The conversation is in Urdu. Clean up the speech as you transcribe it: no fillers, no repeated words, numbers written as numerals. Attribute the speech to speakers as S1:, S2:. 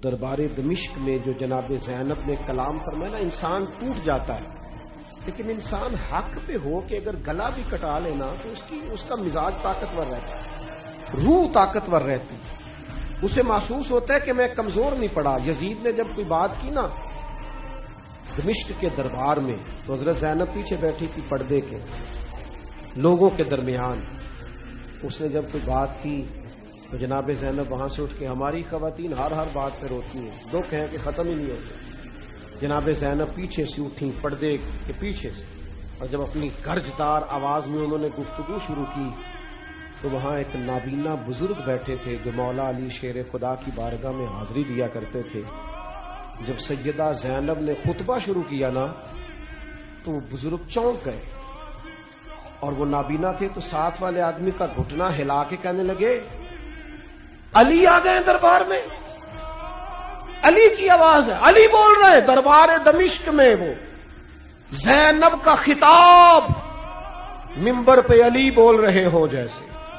S1: دربار دمشق میں جو جناب زینب نے کلام فرمایا نا، انسان ٹوٹ جاتا ہے، لیکن انسان حق پہ ہو کہ اگر گلا بھی کٹا لینا تو اس کا مزاج طاقتور رہتا ہے، روح طاقتور رہتی ہے، اسے محسوس ہوتا ہے کہ میں کمزور نہیں پڑا۔ یزید نے جب کوئی بات کی نا دمشق کے دربار میں، تو حضرت زینب پیچھے بیٹھی تھی پردے کے لوگوں کے درمیان، اس نے جب کوئی بات کی تو جناب زینب وہاں سے اٹھ کے، ہماری خواتین ہر بات پہ روتی ہیں، دکھ ہیں کہ ختم ہی نہیں ہوتے، جناب زینب پیچھے سے اٹھی پردے کے پیچھے سے، اور جب اپنی گرجدار آواز میں انہوں نے گفتگو شروع کی تو وہاں ایک نابینا بزرگ بیٹھے تھے جو مولا علی شیر خدا کی بارگاہ میں حاضری دیا کرتے تھے۔ جب سیدہ زینب نے خطبہ شروع کیا نا تو وہ بزرگ چونک گئے، اور وہ نابینا تھے تو ساتھ والے آدمی کا گھٹنا ہلا کے کہنے لگے، علی آ گئے دربار میں، علی کی آواز ہے، علی بول رہے ہیں دربار دمشق میں۔ وہ زینب کا خطاب ممبر پہ علی بول رہے ہو جیسے۔